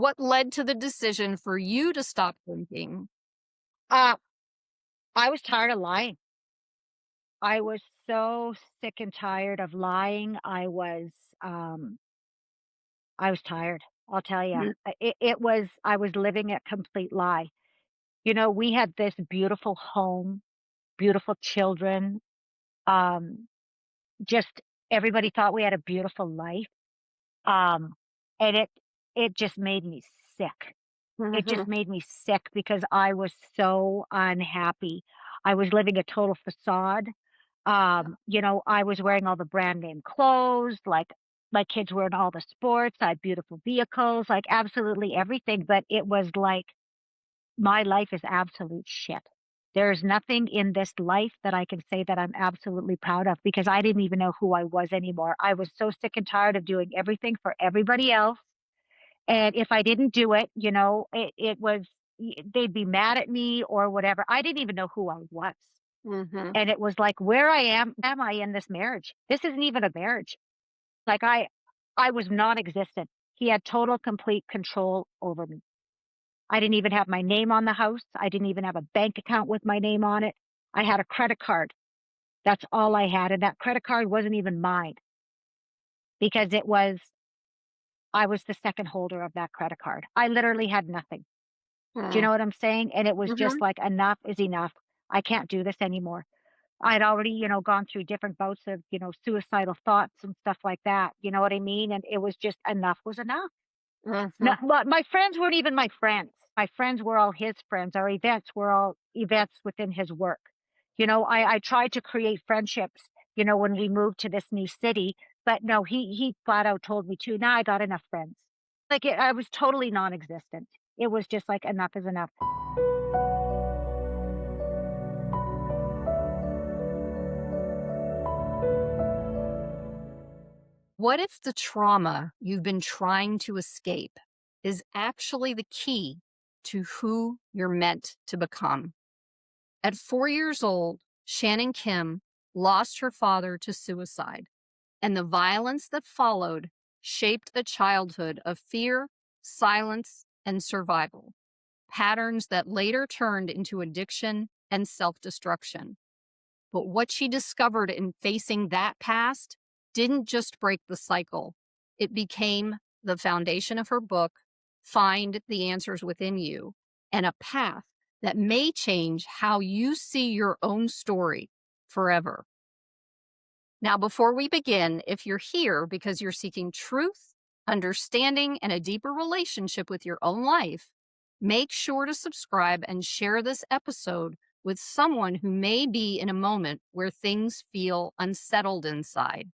What led to the decision for you to stop drinking? Uh, I was tired of lying. I was so sick and tired of lying. Um, I was tired. I'll tell you. Mm, I was living a complete lie. You know, we had this beautiful home, beautiful children. Um, just everybody thought we had a beautiful life. Um, and it just made me sick. It just mhm, made me sick because I was so unhappy. I was living a total facade. I was wearing all the brand name clothes, like my kids were in all the sports. I had beautiful vehicles, like absolutely everything. But it was like my life is absolute shit. There's nothing in this life that I can say that I'm absolutely proud of because I didn't even know who I was anymore. I was so sick and tired of doing everything for everybody else. And if I didn't do it, it was, they'd be mad at me or whatever. I didn't even know who I was. mhm. And it was like, where am I in this marriage? This isn't even a marriage. Like I was non-existent. He had total, complete control over me. I didn't even have my name on the house. I didn't even have a bank account with my name on it. I had a credit card. That's all I had. And that credit card wasn't even mine because I was the second holder of that credit card. I literally had nothing. Do you Mm, know what I'm saying? And it was just mhm. like, enough is enough. I can't do this anymore. I'd already, gone through different bouts of, suicidal thoughts and stuff like that. You know what I mean? And it was just enough was enough. No, Mhm. but my friends weren't even my friends. My friends were all his friends. Our events were all events within his work. I tried to create friendships, when we moved to this new city, but no, he flat out told me to, now I got enough friends. I was totally non-existent. It was just like enough is enough. What if the trauma you've been trying to escape is actually the key to who you're meant to become? At 4 years old, Shannan Kym lost her father to suicide, and the violence that followed shaped a childhood of fear, silence, and survival, patterns that later turned into addiction and self destruction. But what she discovered in facing that past didn't just break the cycle, it became the foundation of her book, Find the Answers Within You, and a path that may change how you see your own story forever. Now, before we begin, if you're here because you're seeking truth, understanding, and a deeper relationship with your own life, make sure to subscribe and share this episode with someone who may be in a moment where things feel unsettled inside.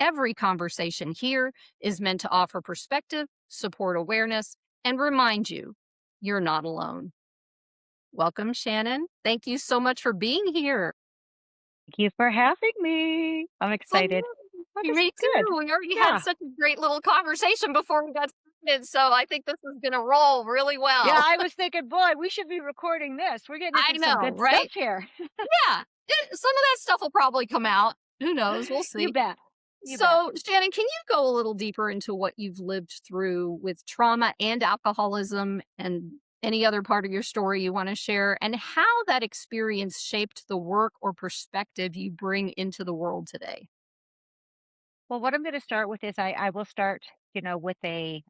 Every conversation here is meant to offer perspective, support awareness, and remind you you're not alone. Welcome, Shannan. Thank you so much for being here. Thank you for having me. I'm Oh, excited. Oh, this is me good. too. We already had Yeah. such a great little conversation before we got started, so I think this is gonna roll really Yeah, well. I was thinking, boy, we should be recording this. We're getting I into some know, good stuff right? here. Yeah. Some of that stuff will probably come out. Who knows? We'll You see. bet. You bet. So, Shannon, can you go a little deeper into what you've lived through with trauma and alcoholism and any other part of your story you want to share, and how that experience shaped the work or perspective you bring into the world today? Well, what I'm going to start with is I will start, with a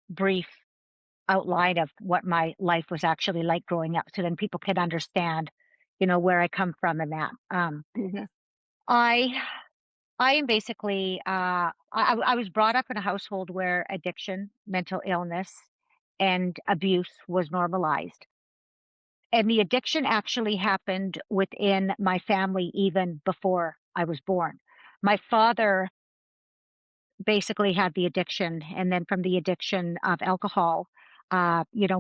brief outline of what my life was actually like growing up so then people can understand, where I come from and that. Mhm. I I am basically I was brought up in a household where addiction, mental illness, and abuse was normalized. And the addiction actually happened within my family even before I was born. My father basically had the addiction, and then from the addiction of alcohol,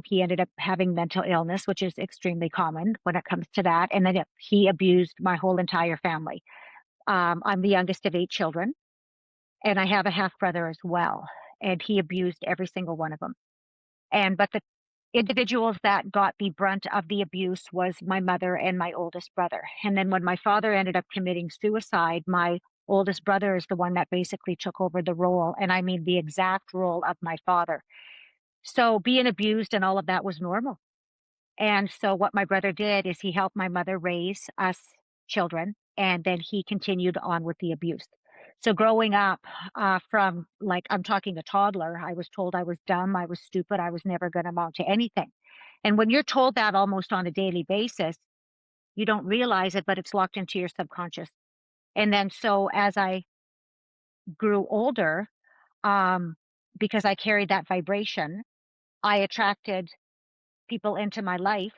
he ended up having mental illness, which is extremely common when it comes to that. And then he abused my whole entire family. I'm the youngest of 8 children, and I have a half brother as well. And he abused every single one of them. But the individuals that got the brunt of the abuse was my mother and my oldest brother. And then when my father ended up committing suicide, my oldest brother is the one that basically took over the role. And I mean the exact role of my father. So being abused and all of that was normal. And so what my brother did is he helped my mother raise us children, and then he continued on with the abuse. So growing up, from like I'm talking a toddler, I was told I was dumb, I was stupid, I was never going to amount to anything. And when you're told that almost on a daily basis, you don't realize it, but it's locked into your subconscious. And then so as I grew older, um, because I carried that vibration, I attracted people into my life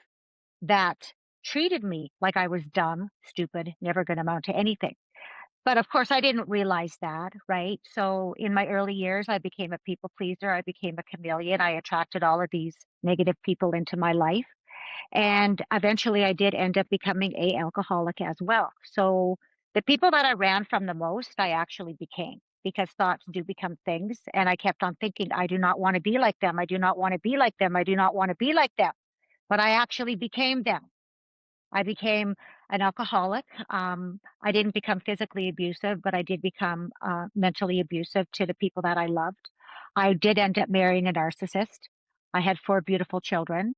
that treated me like I was dumb, stupid, never going to amount to anything. But of course, I didn't realize that, right? So in my early years, I became a people pleaser. I became a chameleon. I attracted all of these negative people into my life. And eventually, I did end up becoming a alcoholic as well. So the people that I ran from the most, I actually became because thoughts do become things. And I kept on thinking, I do not want to be like them. I do not want to be like them. I do not want to be like them. But I actually became them. I became an alcoholic. I didn't become physically abusive, but I did become mentally abusive to the people that I loved. I did end up marrying a narcissist. I had 4 beautiful children.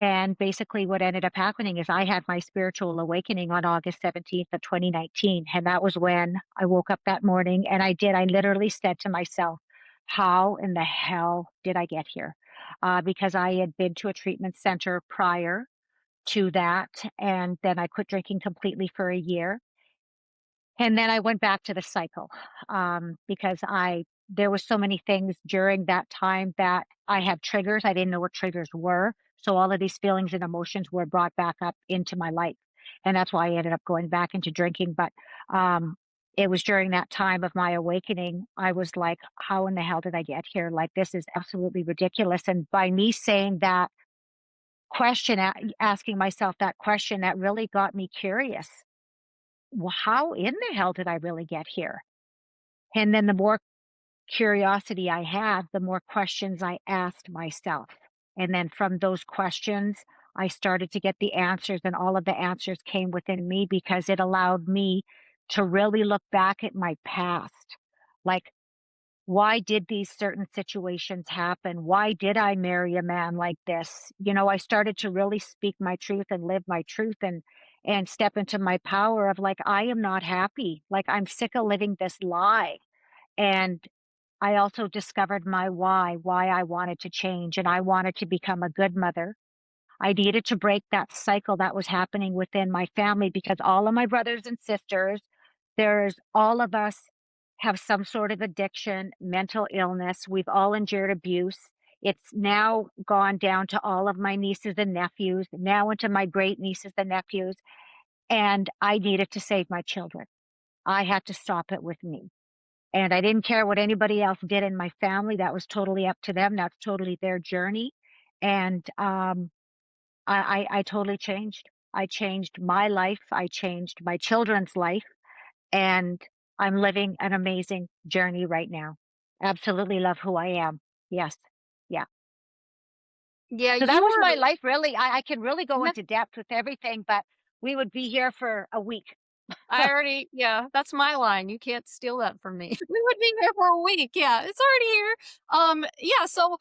And basically, what ended up happening is I had my spiritual awakening on August 17th of 2019. And that was when I woke up that morning and I literally said to myself, how in the hell did I get here? Because I had been to a treatment center prior to that, and then I quit drinking completely for a year, and then I went back to the cycle, because I there was so many things during that time that I had triggers, I didn't know what triggers were, so all of these feelings and emotions were brought back up into my life, and that's why I ended up going back into drinking, but, it was during that time of my awakening, I was like, "How in the hell did I get here? Like, this is absolutely ridiculous," and by me saying that asking myself that question, that really got me curious. Well, how in the hell did I really get here? And then the more curiosity I had, the more questions I asked myself. And then from those questions, I started to get the answers, and all of the answers came within me because it allowed me to really look back at my past. Like, why did these certain situations happen? Why did I marry a man like this? You know, I started to really speak my truth and live my truth and step into my power of like I am not happy. Like I'm sick of living this lie. And I also discovered my why I wanted to change and I wanted to become a good mother. I needed to break that cycle that was happening within my family because all of my brothers and sisters, there's all of us have some sort of addiction, mental illness. We've all endured abuse. It's now gone down to all of my nieces and nephews, now into my great nieces and nephews. And I needed to save my children. I had to stop it with me. And I didn't care what anybody else did in my family. That was totally up to them. That's totally their journey. And I totally changed. I changed my life. I changed my children's life, and I'm living an amazing journey right now. Absolutely love who I am. Yes. Yeah. Yeah, So that you was my are. life, really. I can really go Yeah, into depth with everything, but we would be here for a week. I already, yeah, that's my line. You can't steal that from me. We would be here for a week. Yeah, it's already here. Yeah, so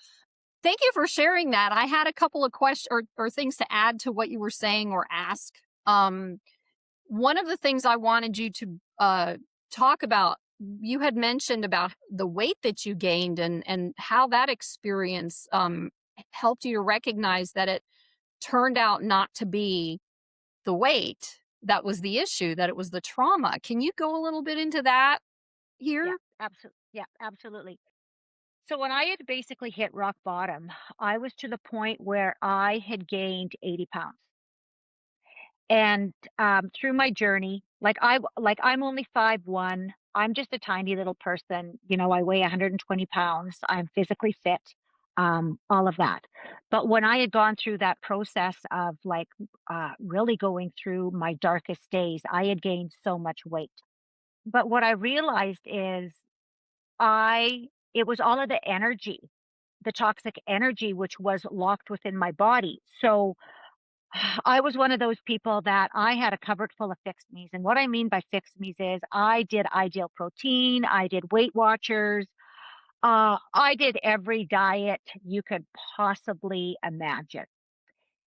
thank you for sharing that. I had a couple of questions or things to add to what you were saying or ask. One of the things I wanted you to talk about, you had mentioned about the weight that you gained and how that experience helped you to recognize that it turned out not to be the weight that was the issue, that it was the trauma. Can you go a little bit into that Yeah, here? absolutely. Yeah, absolutely. So when I had basically hit rock bottom, I was to the point where I had gained 80 pounds. And, through my journey, I'm only 5'1". I'm just a tiny little person, you know, I weigh 120 pounds, I'm physically fit, all of that. But when I had gone through that process of, like, really going through my darkest days, I had gained so much weight. But what I realized is I it was all of the energy, the toxic energy which was locked within my body. So I was one of those people that I had a cupboard full of fixed me's, and what I mean by fixed me's is I did Ideal Protein, I did Weight Watchers, I did every diet you could possibly imagine,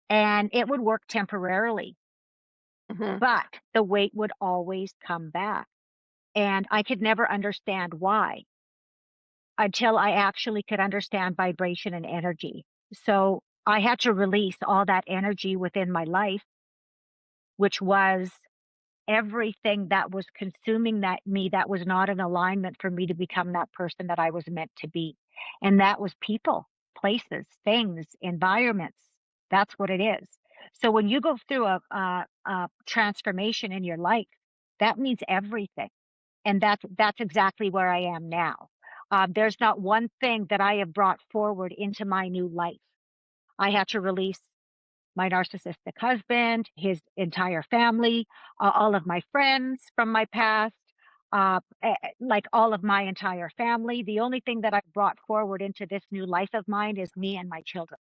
and it would work temporarily, Mhm. but the weight would always come back. And I could never understand why until I actually could understand vibration and energy. So I had to release all that energy within my life, which was everything that was consuming that was not in alignment for me to become that person that I was meant to be. And that was people, places, things, environments. That's what it is. So when you go through a transformation in your life, that means everything. And that's exactly where I am now. There's not one thing that I have brought forward into my new life. I had to release my narcissistic husband, his entire family, all of my friends from my past, like all of my entire family. The only thing that I brought forward into this new life of mine is me and my children.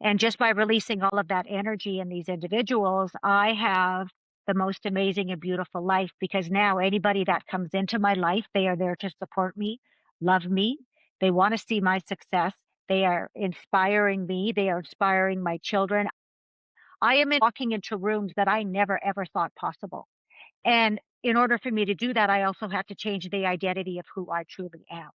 And just by releasing all of that energy in these individuals, I have the most amazing and beautiful life because now anybody that comes into my life, they are there to support me, love me. They want to see my success. They are inspiring me. They are inspiring my children. I am walking into rooms that I never ever thought possible. And in order for me to do that, I also have to change the identity of who I truly am.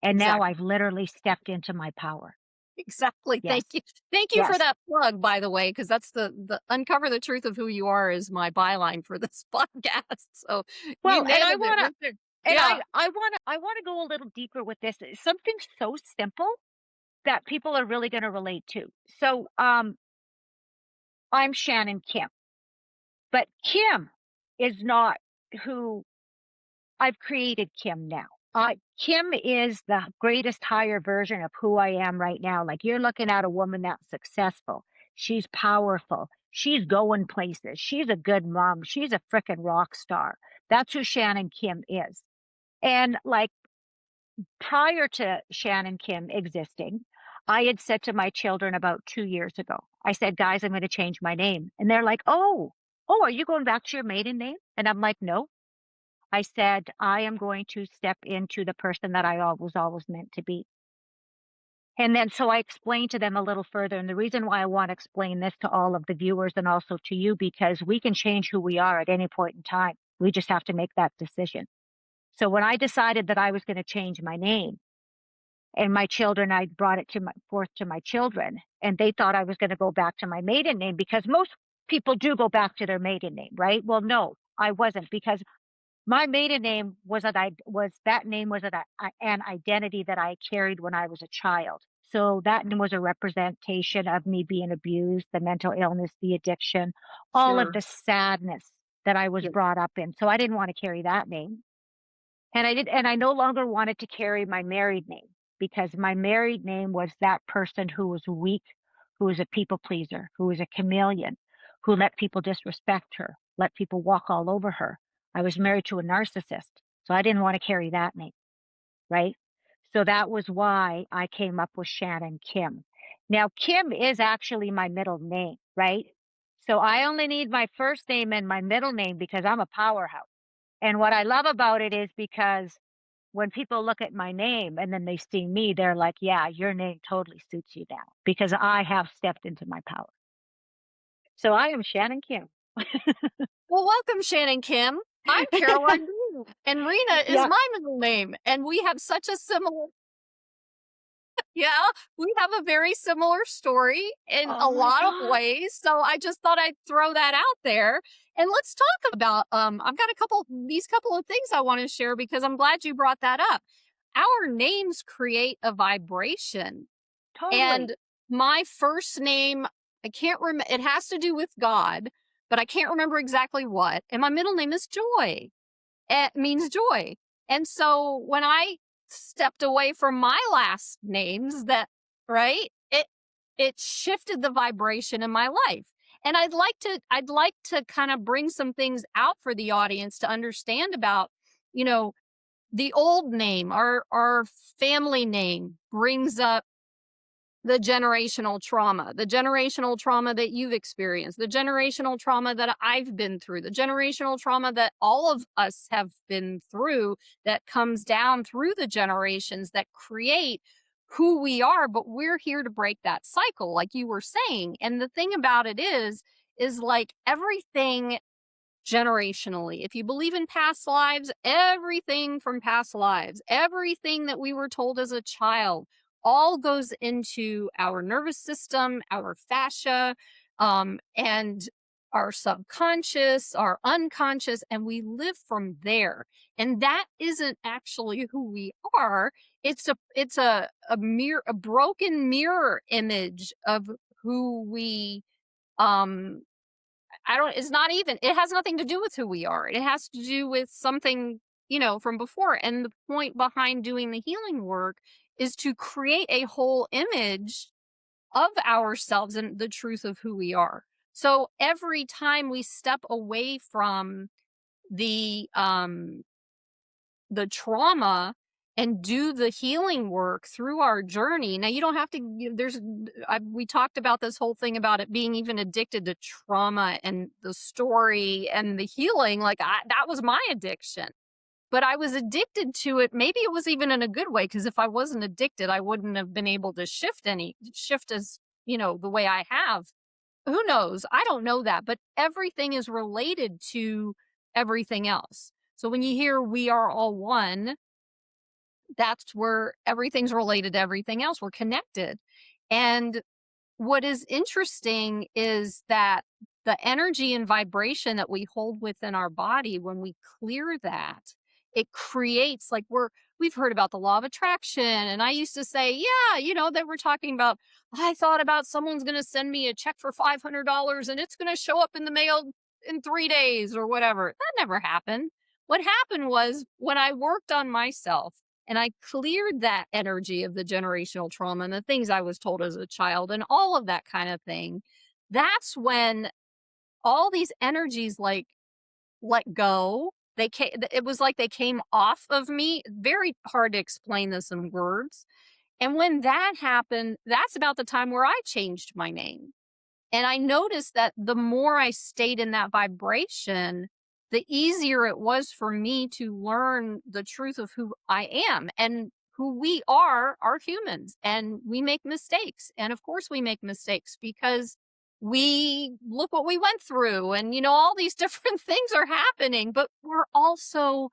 And now Exactly. I've literally stepped into my power. Exactly. Thank Yes. you. Thank you for Yes. that plug, by the way, because that's the uncover the truth of who you are is my byline for this podcast. So you Well, and I nailed it wanna right there. and Yeah, I wanna go a little deeper with this. It's something so simple that people are really gonna relate to. So, I'm Shannan Kym, but Kim is not who I've created Kim now. Kim is the greatest higher version of who I am right now. Like you're looking at a woman that's successful. She's powerful. She's going places. She's a good mom. She's a freaking rock star. That's who Shannan Kym is. And like prior to Shannan Kym existing, I had said to my children about 2 years ago, I said, guys, I'm going to change my name. And they're like, oh, are you going back to your maiden name? And I'm like, no. I said, I am going to step into the person that I always meant to be. And then so I explained to them a little further. And the reason why I want to explain this to all of the viewers and also to you, because we can change who we are at any point in time. We just have to make that decision. So when I decided that I was going to change my name and my children, I brought it to my forth to my children, and they thought I was going to go back to my maiden name because most people do go back to their maiden name, right? Well, no, I wasn't because my maiden name was an identity that I carried when I was a child. So that name was a representation of me being abused, the mental illness, the addiction, all of sure. the sadness that I was Yeah, brought up in. So I didn't want to carry that name. And I no longer wanted to carry my married name because my married name was that person who was weak, who was a people pleaser, who was a chameleon, who let people disrespect her, let people walk all over her. I was married to a narcissist, so I didn't want to carry that name, right? So that was why I came up with Shannan Kym. Now, Kim is actually my middle name, right? So I only need my first name and my middle name because I'm a powerhouse. And what I love about it is because when people look at my name and then they see me, they're like, yeah, your name totally suits you now because I have stepped into my power. So I am Shannan Kim. well, welcome, Shannon Kim. I'm Caroline Boone, and Rena is Yeah. my middle name, and we have such a similar yeah, we have a very similar story in Oh a my lot of God. ways, so I just thought I'd throw that out there, and let's talk about, I've got these couple of things I wanna share because I'm glad you brought that up. Our names create a vibration, Totally. and my first name, I can't remember. It has to do with God, but I can't remember exactly what, and my middle name is Joy. It means joy. And so when I stepped away from my last names that right, it shifted the vibration in my life. And I'd like to kind of bring some things out for the audience to understand about, you know, the old name, our family name brings up the generational trauma that you've experienced, the generational trauma that I've been through, the generational trauma that all of us have been through, that comes down through the generations that create who we are. But we're here to break that cycle, like you were saying. And the thing about it is like everything generationally. If you believe in past lives, everything from past lives, everything that we were told as a child, all goes into our nervous system, our fascia, and our subconscious, our unconscious, and we live from there. And that isn't actually who we are. It's a broken mirror image of who we um I don't it's not even it has nothing to do with who we are. It has to do with something, from before. And the point behind doing the healing work is to create a whole image of ourselves and the truth of who we are. So every time we step away from the the trauma and do the healing work through our journey. Now, you don't have to, we talked about this whole thing about it being even addicted to trauma and the story and the healing. Like, that was my addiction, but I was addicted to it. Maybe it was even in a good way, because if I wasn't addicted, I wouldn't have been able to shift as, the way I have. Who knows? I don't know that, but everything is related to everything else. So when you hear we are all one, that's where everything's related to everything else. We're connected. And what is interesting is that the energy and vibration that we hold within our body, when we clear that, it creates, like, we've heard about the law of attraction. And I used to say, yeah, they were talking about, I thought about someone's going to send me a check for $500 and it's going to show up in the mail in 3 days or whatever. That never happened. What happened was, when I worked on myself and I cleared that energy of the generational trauma and the things I was told as a child and all of that kind of thing, that's when all these energies, like, let go. It was like they came off of me. Very hard to explain this in words. And when that happened, that's about the time where I changed my name. And I noticed that the more I stayed in that vibration, the easier it was for me to learn the truth of who I am. And who we are humans, and we make mistakes. And of course we make mistakes, because we look what we went through, and all these different things are happening, but we're also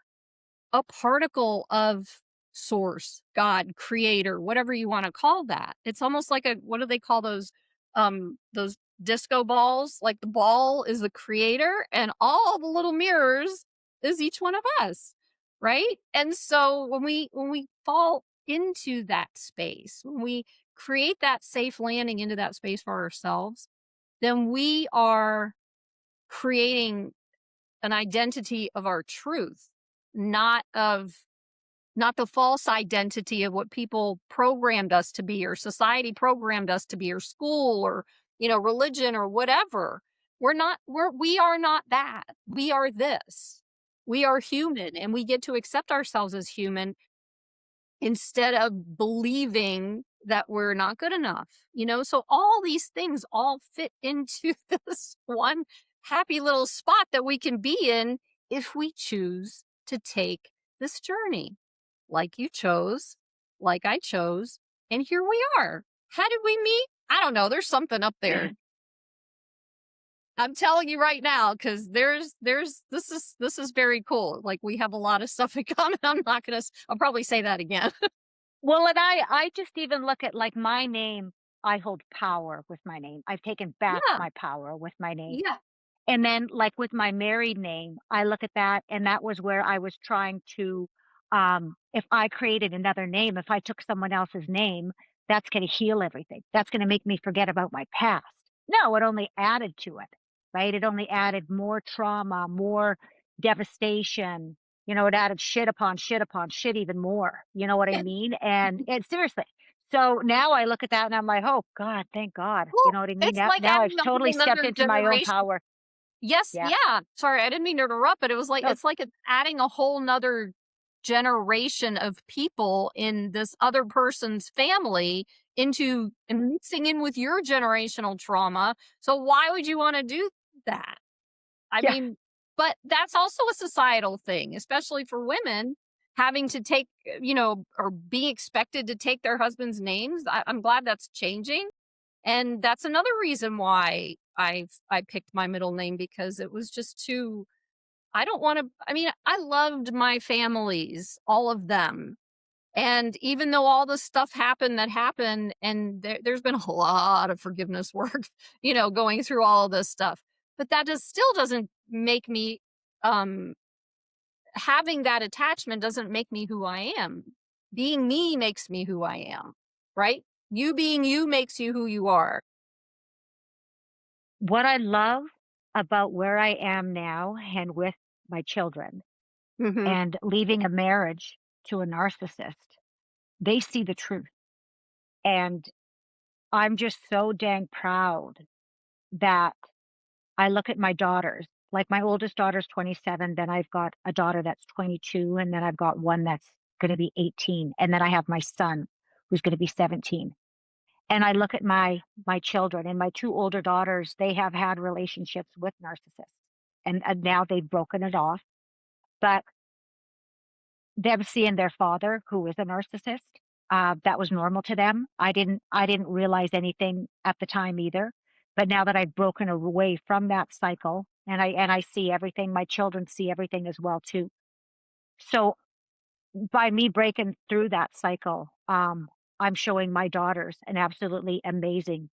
a particle of source, God, creator, whatever you want to call that. It's almost like what do they call those disco balls? Like, the ball is the creator and all the little mirrors is each one of us, right? And so when we fall into that space, when we create that safe landing into that space for ourselves, then we are creating an identity of our truth, not the false identity of what people programmed us to be, or society programmed us to be, or school, or religion, or whatever. We are not that. We are this. We are human, and we get to accept ourselves as human, instead of believing that we're not good enough. So all these things all fit into this one happy little spot that we can be in, if we choose to take this journey, like you chose, like I chose, and here we are. How did we meet? I don't know. There's something up there. I'm telling you right now, because this is very cool. Like, we have a lot of stuff in common. I'll probably say that again. Well, and I just even look at, like, my name. I hold power with my name. I've taken back Yeah, my power with my name. yeah, And then, like, with my married name, I look at that, and that was where I was trying to, if I created another name, if I took someone else's name, that's gonna heal everything. That's gonna make me forget about my past. No, it only added to it, right? It only added more trauma, more devastation. It added shit upon shit upon shit even more. You know what I yeah. mean? And seriously. So now I look at that and I'm like, "Oh God, thank God." You Well, know what I mean? it's Now like now I've adding a totally whole stepped nother into my own generation. power. Yes, Yeah. yeah. Sorry, I didn't mean to interrupt, but it was like, No, it's like it's adding a whole nother generation of people in this other person's family, into and mixing in with your generational trauma. So why would you want to do that? I Yeah. mean, but that's also a societal thing, especially for women having to take, or being expected to take their husband's names. I'm glad that's changing. And that's another reason why I picked my middle name, because it was just too, I don't want to, I mean, I loved my families, all of them. And even though all the stuff happened that happened, and there's been a lot of forgiveness work, going through all of this stuff, but that still doesn't make me, um, having that attachment doesn't make me who I am. Being me makes me who I am, right? You being you makes you who you are. What I love about where I am now and with my children Hmm. and leaving a marriage to a narcissist, they see the truth. And I'm just so dang proud that I look at my daughters. Like my oldest daughter's 27, then I've got a daughter that's 22, and then I've got one that's going to be 18, and then I have my son who's going to be 17. And I look at my children and my two older daughters, they have had relationships with narcissists, and now they've broken it off. But them seeing their father, who is a narcissist, that was normal to them. I didn't realize anything at the time either. But now that I've broken away from that cycle, and I see everything, my children see everything as well too. So by me breaking through that cycle, I'm showing my daughters an absolutely amazing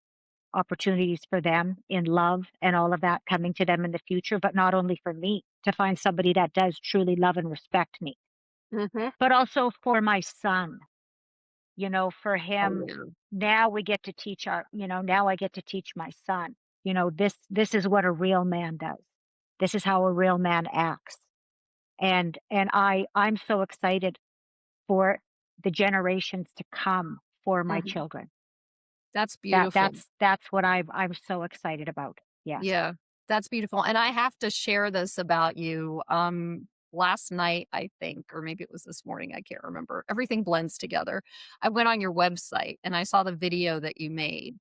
opportunities for them in love and all of that coming to them in the future, but not only for me to find somebody that does truly love and respect me, Hmm. but also for my son, for Oh him. yeah. Now we get to teach now I get to teach my son, this is what a real man does. This is how a real man acts. And I'm so excited for the generations to come for my Hmm. children. That's That beautiful. that's what I'm so excited about. Yes. Yeah, that's beautiful, and I have to share this about you. Last night, I think, or maybe it was this morning, I can't remember. Everything blends together. I went on your website and I saw the video that you made,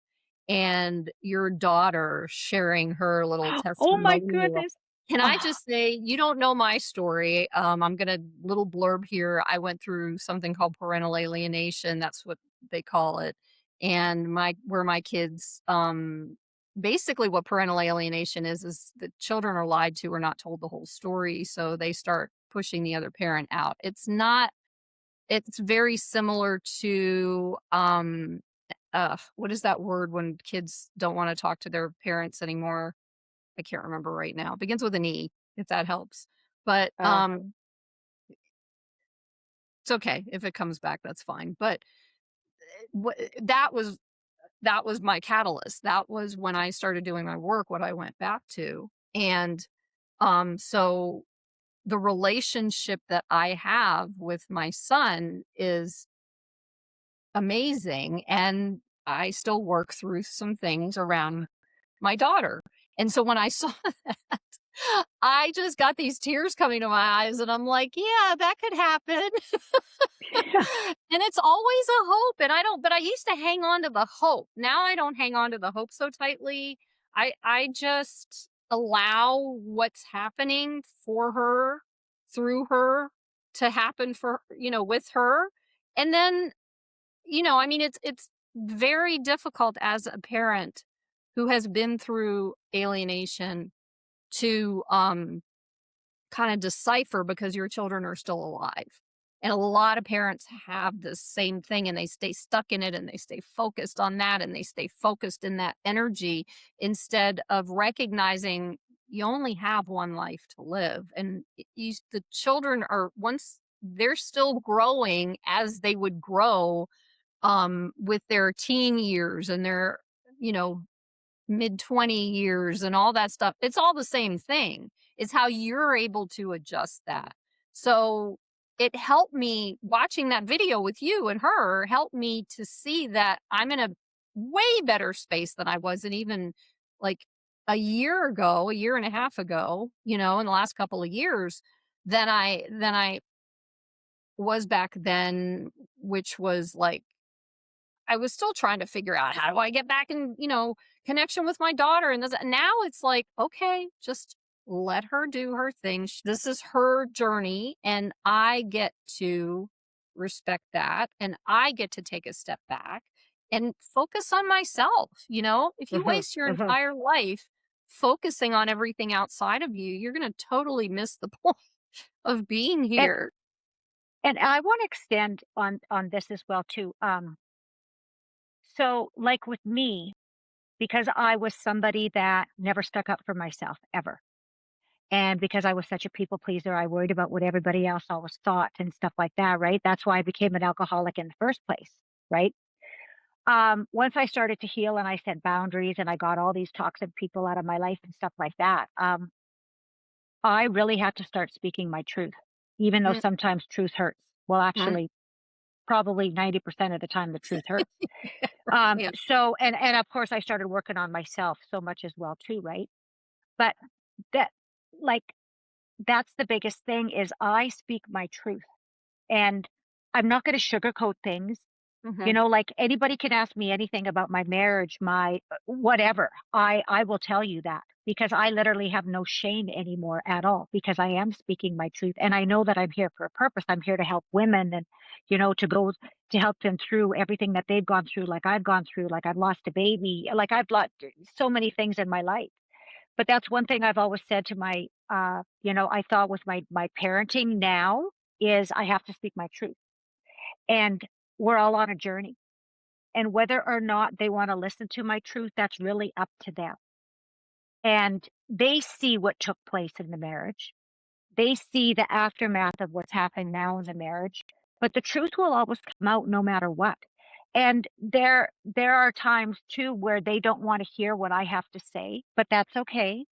and your daughter sharing her little Oh my testimonial. goodness. Can I Ah, just say, you don't know my story. I'm gonna little blurb here. I went through something called parental alienation. That's what they call it. And my kids, basically what parental alienation is the children are lied to or not told the whole story, so they start pushing the other parent out. It's very similar to, what is that word when kids don't want to talk to their parents anymore? I can't remember right now. It begins with an E, if that helps. But uh, it's okay if it comes back, that's fine. But what that was my catalyst. That was when I started doing my work, what I went back to. And so the relationship that I have with my son is amazing. And I still work through some things around my daughter. And so when I saw that, I just got these tears coming to my eyes and I'm like, yeah, that could happen. And it's always a hope, and I used to hang on to the hope. Now I don't hang on to the hope so tightly. I just allow what's happening for her, through her, to happen for, with her. And then, I mean, it's very difficult as a parent who has been through alienation to kind of decipher, because your children are still alive. And a lot of parents have this same thing and they stay stuck in it and they stay focused on that and they stay focused in that energy instead of recognizing you only have one life to live. And the children are, once they're still growing as they would grow, with their teen years and their, you know, mid 20 years and all that stuff. It's all the same thing. It's how you're able to adjust that. So it helped me, watching that video with you and her helped me to see that I'm in a way better space than I was in even like a year ago, a year and a half ago, in the last couple of years, than I was back then, which was like, I was still trying to figure out how do I get back in, connection with my daughter. And this, now it's like, okay, just let her do her thing. This is her journey, and I get to respect that. And I get to take a step back and focus on myself. If you Mhm, waste your mhm. entire life focusing on everything outside of you, you're going to totally miss the point of being And here. and I wanna extend on this as well too. So, like with me, because I was somebody that never stuck up for myself ever, and because I was such a people pleaser, I worried about what everybody else always thought and stuff like that, right? That's why I became an alcoholic in the first place, right? Once I started to heal and I set boundaries and I got all these toxic people out of my life and stuff like that, I really had to start speaking my truth, even though Mm, sometimes truth hurts. Well, mm. actually, probably 90% of the time, the truth hurts. Yeah. And of course, I started working on myself so much as well too, right? But that, like, that's the biggest thing is I speak my truth, and I'm not going to sugarcoat things. Mhm. Like anybody can ask me anything about my marriage, my whatever. I will tell you that because I literally have no shame anymore at all because I am speaking my truth and I know that I'm here for a purpose. I'm here to help women and to go to help them through everything that they've gone through like I've gone through, like I've lost a baby, like I've lost so many things in my life. But that's one thing I've always said to my I thought with my parenting now is I have to speak my truth. And we're all on a journey, and whether or not they wanna listen to my truth, that's really up to them. And they see what took place in the marriage. They see the aftermath of what's happening now in the marriage, but the truth will always come out no matter what. And there are times too where they don't wanna hear what I have to say, but that's okay.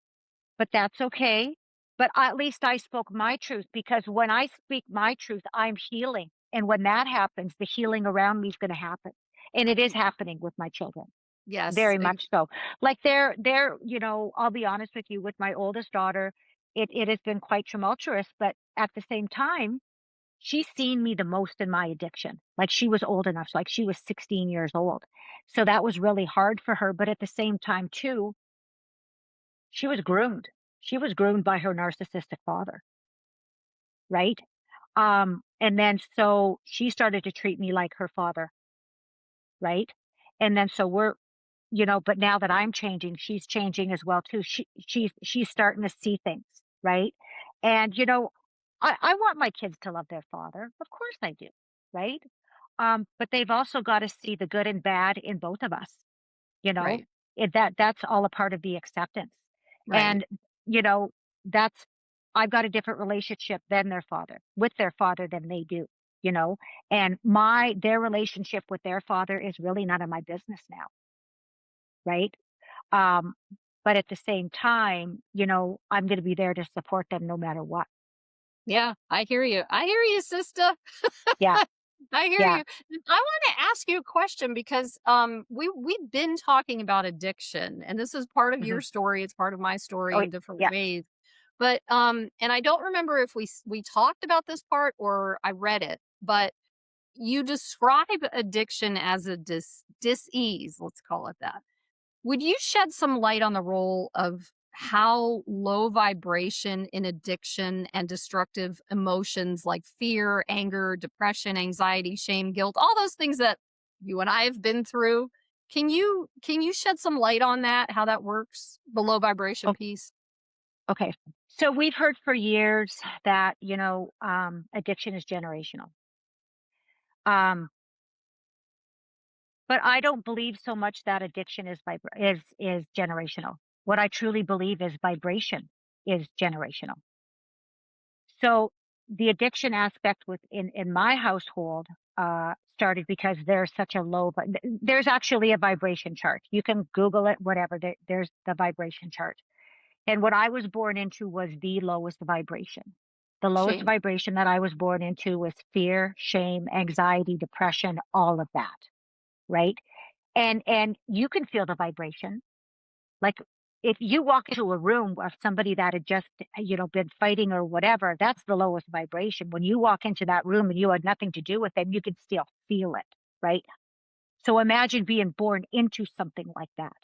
That's okay. But at least I spoke my truth because when I speak my truth, I'm healing. And when that happens, the healing around me is going to happen. And it is happening with my children, Yes. very much so. Like I'll be honest with you, with my oldest daughter, it has been quite tumultuous, but at the same time, she's seen me the most in my addiction. Like she was old enough, like she was 16 years old. So that was really hard for her. But at the same time, too, she was groomed. She was groomed by her narcissistic father, right? And then so she started to treat me like her father, right? And then so but now that I'm changing, she's changing as well too. She's starting to see things, right? And I want my kids to love their father. Of course I do, right? But they've also got to see the good and bad in both of us. You know, Right. that's all a part of the acceptance. Right. And, you know, that's I've got a different relationship than their father with their father than they do, you know. And their relationship with their father is really none of my business now, right? Um, but at the same time, I'm gonna be there to support them no matter what. Yeah, I hear you. I hear you, sister. Yeah, I hear yeah. you. I want to ask you a question because we've been talking about addiction, and this is part of Mhm. your story. It's part of my story Oh, in different yeah. ways. But and I don't remember if we talked about this part or I read it, but you describe addiction as a dis-ease, let's call it that. Would you shed some light on the role of how low vibration in addiction and destructive emotions like fear, anger, depression, anxiety, shame, guilt, all those things that you and I have been through? Can you shed some light on that, how that works? The low vibration Oh, piece? okay. So we've heard for years that, addiction is generational. Um, But I don't believe so much that addiction is generational. What I truly believe is vibration is generational. So the addiction aspect in my household started because there's such a low, but there's actually a vibration chart. You can Google it, whatever. There's the vibration chart. And what I was born into was the lowest vibration. The lowest Shame. vibration that I was born into was fear, shame, anxiety, depression, all of that. Right. And you can feel the vibration. Like, if you walk into a room of somebody that had just, been fighting or whatever, that's the lowest vibration. When you walk into that room and you had nothing to do with them, you can still feel it, right? So imagine being born into something like that.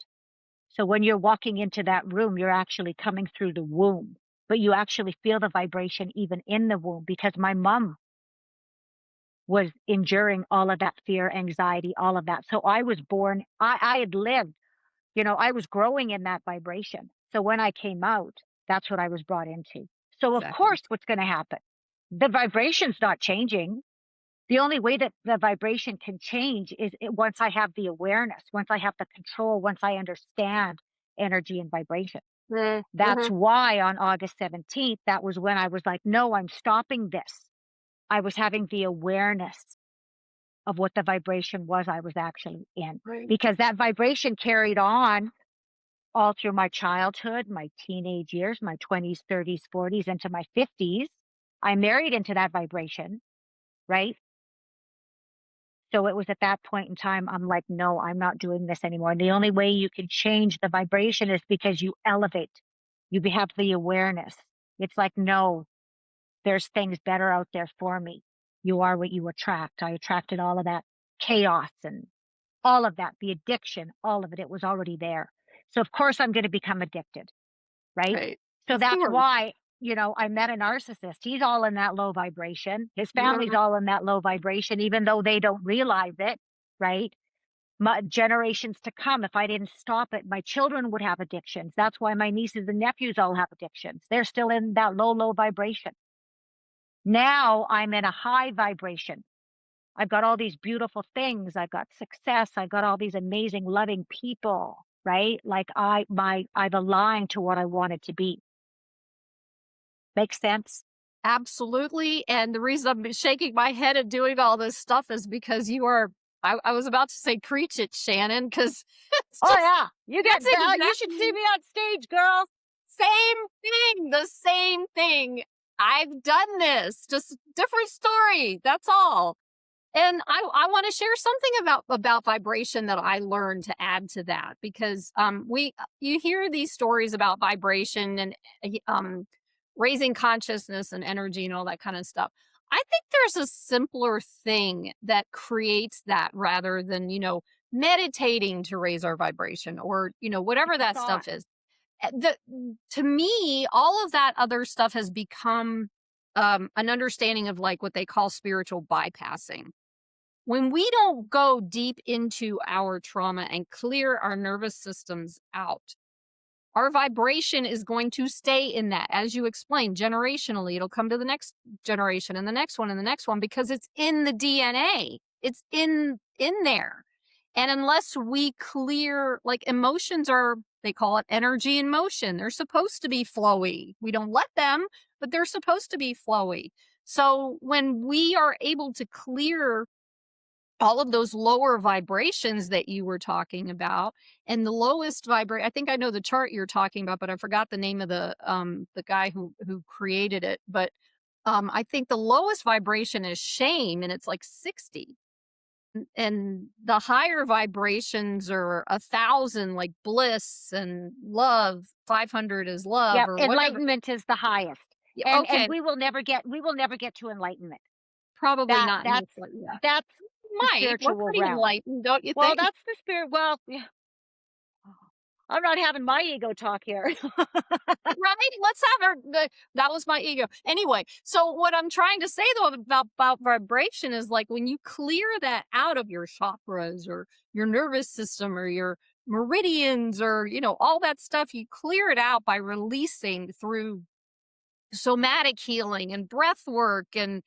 So when you're walking into that room, you're actually coming through the womb, but you actually feel the vibration even in the womb because my mom was enduring all of that fear, anxiety, all of that. So I was born, I had lived, I was growing in that vibration. So when I came out, that's what I was brought into. So of Exactly. course, what's going to happen? The vibration's not changing. The only way that the vibration can change is once I have the awareness, once I have the control, once I understand energy and vibration. That's Mm-hmm. why on August 17th, that was when I was like, no, I'm stopping this. I was having the awareness of what the vibration was I was actually in, Right. because that vibration carried on all through my childhood, my teenage years, my 20s, 30s, 40s, into my 50s. I married into that vibration, right? So it was at that point in time, I'm like, no, I'm not doing this anymore. And the only way you can change the vibration is because you elevate, have the awareness. It's like, no, there's things better out there for me. You are what you attract. I attracted all of that chaos and all of that, the addiction, all of it. It was already there. So of course I'm going to become addicted, right? Right. So Of that's course. why, I met a narcissist. He's all in that low vibration. His family's Mhm. all in that low vibration, even though they don't realize it, right? My generations to come, if I didn't stop it, my children would have addictions. That's why my nieces and nephews all have addictions. They're still in that low, low vibration. Now I'm in a high vibration. I've got all these beautiful things. I've got success. I've got all these amazing, loving people, right? Like I've aligned to what I wanted to be. Makes sense? Absolutely. And the reason I'm shaking my head and doing all this stuff is because you are, I was about to say, preach it, Shannon, because it's Oh just, yeah. that's You should see exactly me on stage, girl. same thing, the same thing. I've done this, just different story. That's all. And I want to share something about vibration that I learned to add to that because we you hear these stories about vibration and raising consciousness and energy and all that kind of stuff. I think there's a simpler thing that creates that rather than meditating to raise our vibration or whatever It's a that thought. stuff is. To me, all of that other stuff has become an understanding of like what they call spiritual bypassing when we don't go deep into our trauma and clear our nervous systems out, our vibration is going to stay in that. As you explained, generationally, it'll come to the next generation and the next one and the next one because it's in the DNA. It's in there. And unless we clear like emotions are they call it energy in motion. They're supposed to be flowy. We don't let them, but they're supposed to be flowy. So when we are able to clear all of those lower vibrations that you were talking about and the lowest vibrate I think I know the chart you're talking about, but I forgot the name of the guy who created it, but I think the lowest vibration is shame and it's like 60 and the higher vibrations are 1,000 like bliss and love, 500 is love Yep. or whatever. Enlightenment is the highest. Yeah, And okay, we will never get to enlightenment. probably That not in this that's one yet. that's the Might we're spiritual pretty realm. enlightened, don't you Well, think? that's the spirit. Well, yeah, I'm not having my ego talk here. Right? Let's have her. That was my ego. Anyway, so what I'm trying to say though about vibration is like when you clear that out of your chakras or your nervous system or your meridians or all that stuff, you clear it out by releasing through somatic healing and breath work and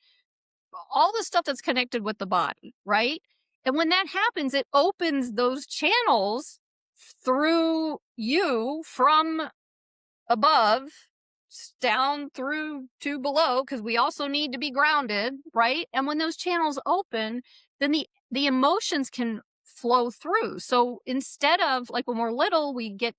all the stuff that's connected with the body, right? And when that happens, it opens those channels through you from above down through to below because we also need to be grounded, right? And when those channels open, then the emotions can flow through. So instead of like when we're little, we get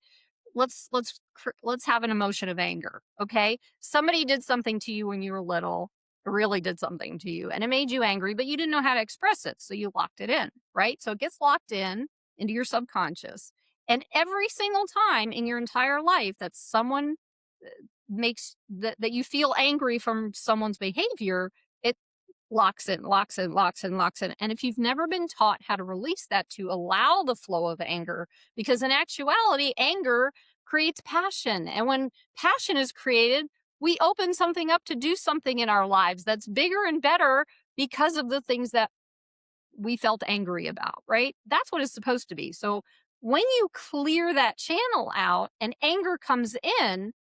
let's have an emotion of anger, okay? Somebody did something to you when you were little, really did something to you and it made you angry, but you didn't know how to express it, so you locked it in, right? So it gets locked in into your subconscious. And every single time in your entire life that someone makes that you feel angry from someone's behavior, it locks in, locks in, locks in, locks in. And if you've never been taught how to release that to allow the flow of anger, because in actuality, anger creates passion. And when passion is created, we open something up to do something in our lives that's bigger and better because of the things that we felt angry about, right? That's what it's supposed to be. So when you clear that channel out and anger comes in,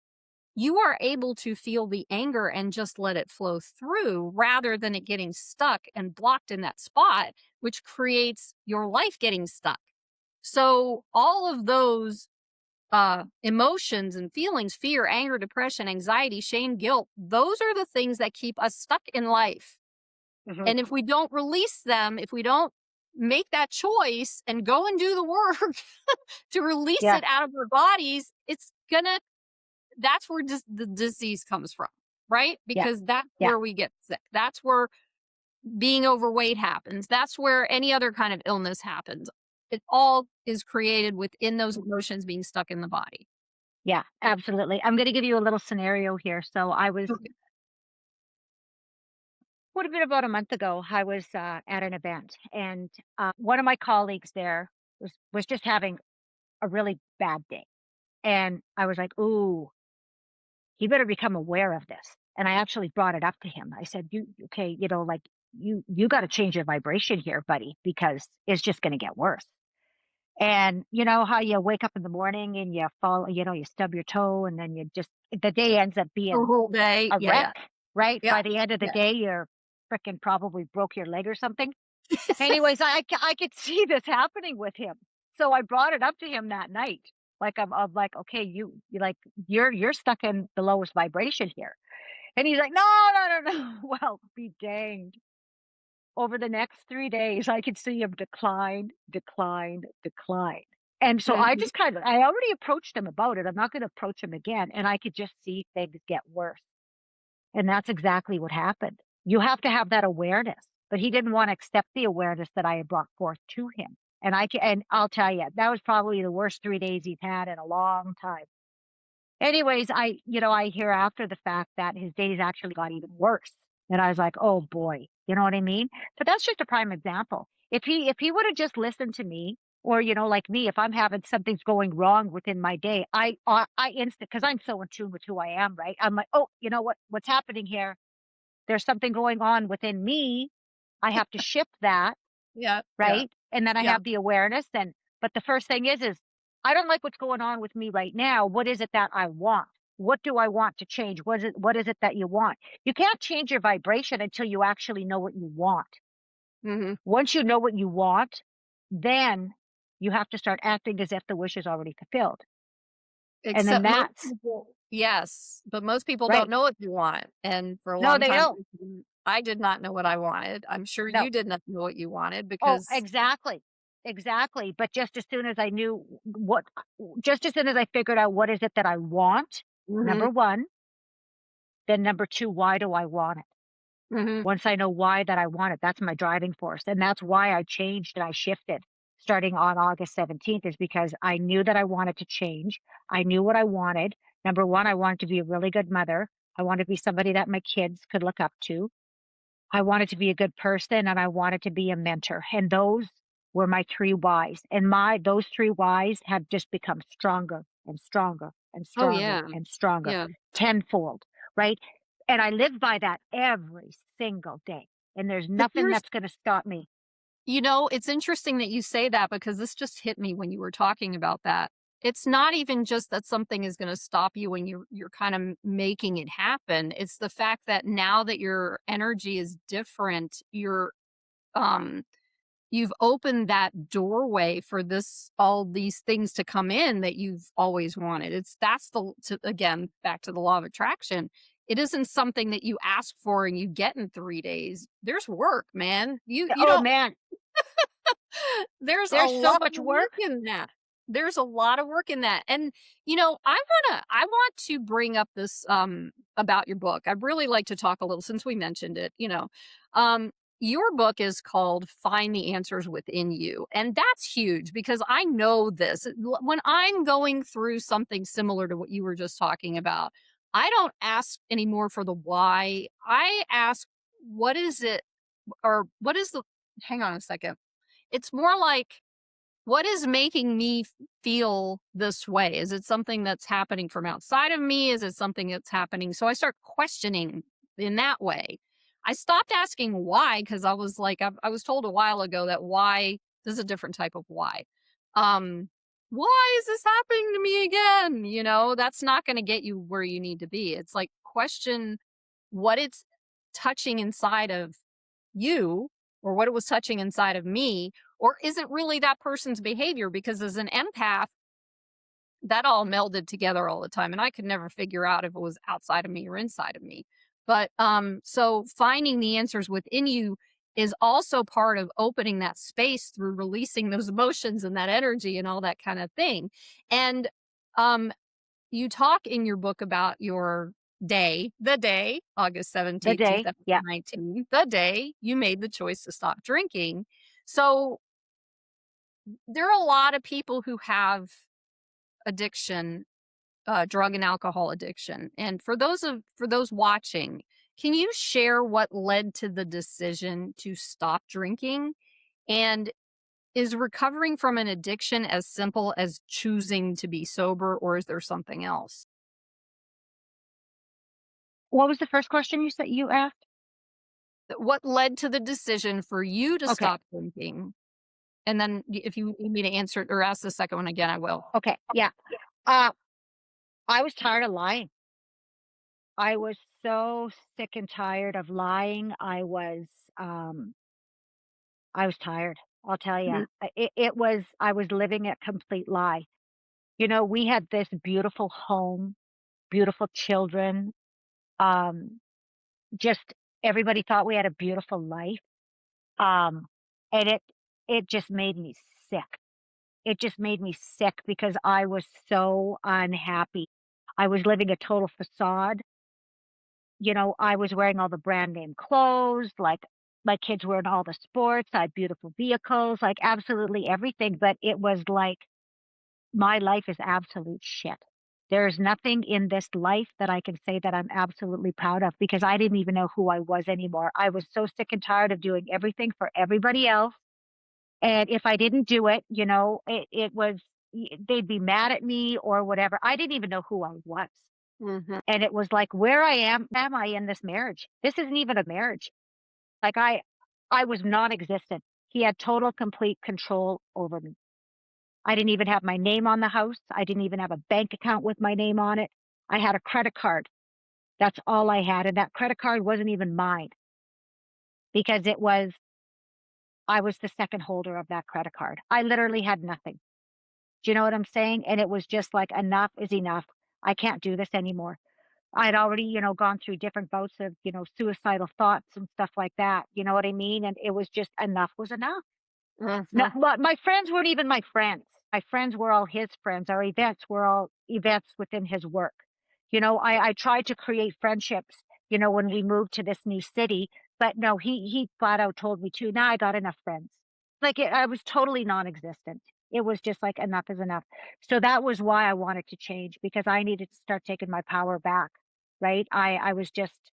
you are able to feel the anger and just let it flow through rather than it getting stuck and blocked in that spot, which creates your life getting stuck. So, all of those emotions and feelings, fear, anger, depression, anxiety, shame, guilt, those are the things that keep us stuck in life. Hmm. And if we don't release them, if we don't make that choice and go and do the work to release Yeah. it out of our bodies, it's gonna that's where the disease comes from, right? Yeah. Because that's Yeah. where we get sick. That's where being overweight happens. That's where any other kind of illness happens. It all is created within those emotions being stuck in the body. Yeah. Absolutely. I'm going to give you a little scenario here. So I was, Okay. would have been about a month ago. I was at an event, and one of my colleagues there was just having a really bad day, and I was like, "Ooh, he better become aware of this." And I actually brought it up to him. I said, "You okay? You know, like you got to change your vibration here, buddy, because it's just going to get worse." And you know how you wake up in the morning and you fall, you know, you stub your toe, and then you just the day ends up The being whole day. a Yeah, wreck, yeah. right? Yeah. By the end of the Yeah. day, you're freaking probably broke your leg or something. Anyways, I could see this happening with him. So I brought it up to him that night. Like I'm like, okay, you like you're stuck in the lowest vibration here. And he's like, no, no, no, no. Well, be danged. Over the next 3 days, I could see him decline, decline, decline. And so I Mhm. just I already approached him about it. I'm not going to approach him again. And I could just see things get worse. And that's exactly what happened. You have to have that awareness, but he didn't want to accept the awareness that I had brought forth to him. And I'll tell you, that was probably the worst 3 days he's had in a long time. Anyways, I hear after the fact that his days actually got even worse. And I was like, oh boy, you know what I mean? But that's just a prime example. If he would have just listened to me, or like me, if I'm having something's going wrong within my day, I instant because I'm so in tune with who I am, right? I'm like, oh, you know what's happening here? There's something going on within me. I have to shift that, Yeah, yeah, right? And then I yeah. have the awareness. But the first thing is I don't like what's going on with me right now. What is it that I want? What do I want to change? What is it that you want? You can't change your vibration until you actually know what you want. Mhm. Once you know what you want, then you have to start acting as if the wish is already fulfilled. And then Except most that's people, yes, but most people don't right. know what they want, and for a No, long they time, don't. I did not know what I wanted. I'm sure No. you did not know what you wanted Oh, because exactly. Exactly. But just as soon as I figured out what is it that I want, mhm, number one, then number two, why do I want it? mhm. Once I know why that I want it, that's my driving force. And that's why I changed and I shifted starting on August 17th is because I knew that I wanted to change. I knew what I wanted. Number one, I wanted to be a really good mother. I wanted to be somebody that my kids could look up to. I wanted to be a good person and I wanted to be a mentor. And those were my three whys. And those three whys have just become stronger and stronger and Oh, stronger yeah. and stronger, Yeah. tenfold, right? And I live by that every single day. And there's But nothing here's that's going to stop me. it's interesting that you say that because this just hit me when you were talking about that. It's not even just that something is gonna stop you when you're kind of making it happen. It's the fact that now that your energy is different, um you've opened that doorway for all these things to come in that you've always wanted. Again, back to the law of attraction. It isn't something that you ask for and you get in 3 days. There's work, man. You Oh don't man, there's a there's so lot of much work work. in that. There's a lot of work in that. And I want to bring up this about your book. I'd really like to talk a little since we mentioned it. Um your book is called Find the Answers Within You. And that's huge because I know this. When I'm going through something similar to what you were just talking about, I don't ask anymore for the why. I ask, what is it or what is the hang on a second. It's more like, what is making me feel this way? Is it something that's happening from outside of me? Is it something that's happening? So I start questioning in that way. I stopped asking why because I was like, I was told a while ago that why, this is a different type of why. Um, why is this happening to me again? You know, that's not going to get you where you need to be. It's like question what it's touching inside of you, or what it was touching inside of me, or is it really that person's behavior? Because as an empath, that all melded together all the time. And I could never figure out if it was outside of me or inside of me. But so finding the answers within you is also part of opening that space through releasing those emotions and that energy and all that kind of thing. And um, you talk in your book about your day, the day, August The 17th, day, yeah. 2019, the day you made the choice to stop drinking. So there are a lot of people who have addiction, drug and alcohol addiction. And for those watching, can you share what led to the decision to stop drinking? And is recovering from an addiction as simple as choosing to be sober, or is there something else? What was the first question you said you asked? What led to the decision for you to Okay, stop drinking? And then if you need me to answer it or ask the second one again, I will. okay, yeah. Uh, I was tired of lying. I was so sick and tired of lying. Um, I was tired. I'll tell you. Mhm, It was I was living a complete lie. You know, we had this beautiful home, beautiful children. Um, just everybody thought we had a beautiful life. Um, and it just made me sick. It just made me sick because I was so unhappy. I was living a total facade. You know, I was wearing all the brand name clothes, like my kids were in all the sports, I had beautiful vehicles, like absolutely everything. But it was like my life is absolute shit. There's nothing in this life that I can say that I'm absolutely proud of because I didn't even know who I was anymore. I was so sick and tired of doing everything for everybody else. And if I didn't do it, you know, it was, they'd be mad at me or whatever. I didn't even know who I was. mhm, And it was like, where am I in this marriage? This isn't even a marriage. Like I was non-existent. He had total, complete control over me. I didn't even have my name on the house. I didn't even have a bank account with my name on it. I had a credit card. That's all I had. And that credit card wasn't even mine because I was the second holder of that credit card. I literally had nothing. Do you know what I'm saying? And it was just like, enough is enough. I can't do this anymore. I'd already, you know, gone through different bouts of, you know, suicidal thoughts and stuff like that. You know what I mean? And it was just enough was enough. No, mhm, but my friends weren't even my friends. My friends were all his friends. Our events were all events within his work. You know, I tried to create friendships, you know, when we moved to this new city, but no, he flat out told me to. Now I got enough friends. I was totally non-existent. It was just like enough is enough. So that was why I wanted to change because I needed to start taking my power back. Right? I was just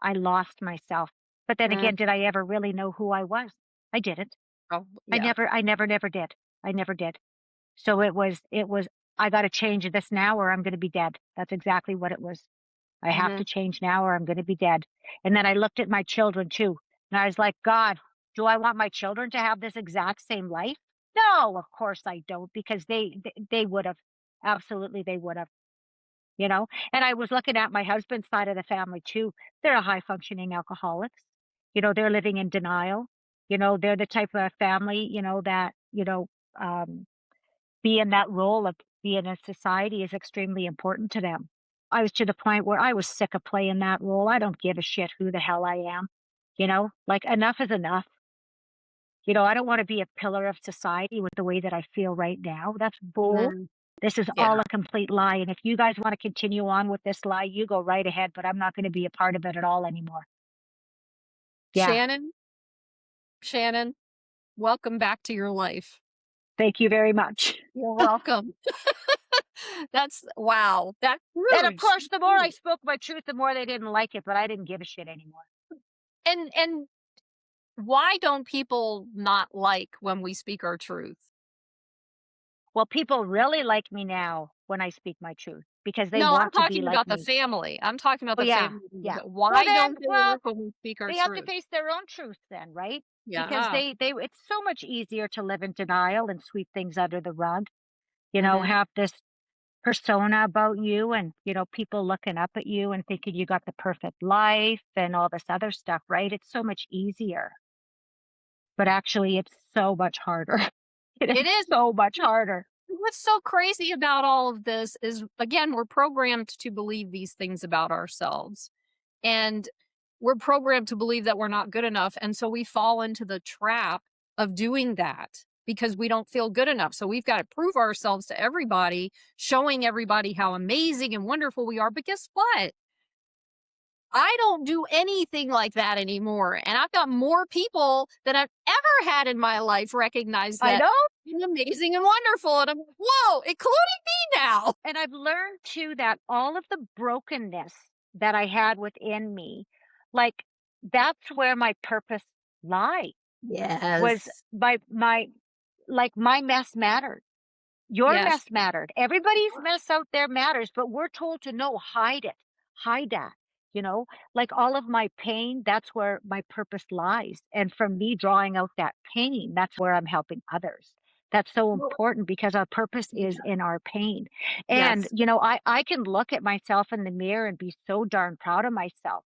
I lost myself. But then mm. again, did I ever really know who I was? I didn't. Oh, yeah. I never did. I never did. So it was, I gotta change this now or I'm gonna be dead. That's exactly what it was. I have to Mhm, change now or I'm gonna be dead. And then I looked at my children too, and I was like, "God, do I want my children to have this exact same life? No, of course I don't, because they would have. Absolutely, they would have, you know?" And I was looking at my husband's side of the family too. They're a high functioning alcoholics. You know, they're living in denial. You know, they're the type of family, you know, that, um, be in that role of being in society is extremely important to them. I was to the point where I was sick of playing that role. I don't give a shit who the hell I am. You know, like enough is enough. You know, I don't want to be a pillar of society with the way that I feel right now. That's bull. mhm. This is all Yeah. a complete lie. And if you guys want to continue on with this lie, you go right ahead, but I'm not going to be a part of it at all anymore. Yeah. Shannon, Shannon, welcome back to your life. Thank you very much. You're welcome. That's wow. That's And of huge. course, the more I spoke my truth, the more they didn't like it, but I didn't give a shit anymore. And why don't people not like when we speak our truth? Well, people really like me now when I speak my truth because they No, I'm want to be talking like about the me. family. I'm talking about Oh, the yeah, family. yeah. Well, Why then, don't they well, work when we speak our they have to truth? face their own truth then, right? Because Yeah. they it's so much easier to live in denial and sweep things under the rug, Mhm. have this persona about you and, people looking up at you and thinking you got the perfect life and all this other stuff, right? It's so much easier, but actually it's so much harder. It is It is. so much harder. What's so crazy about all of this is, again, we're programmed to believe these things about ourselves. And we're programmed to believe that we're not good enough. And so we fall into the trap of doing that because we don't feel good enough. So we've got to prove ourselves to everybody, showing everybody how amazing and wonderful we are. But guess what? I don't do anything like that anymore. And I've got more people than I've ever had in my life recognize I that know. I'm amazing and wonderful. And I'm like, whoa, including me now. And I've learned too that all of the brokenness that I had within me, like that's where my purpose lies. Was Yes. my mess mattered. Your Yes. mess mattered. Everybody's mess out there matters, but we're told to no, hide it, hide that. You know, like all of my pain, that's where my purpose lies. And from me drawing out that pain, that's where I'm helping others. That's so Well, important because our purpose is yeah. in our pain. And, Yes. I can look at myself in the mirror and be so darn proud of myself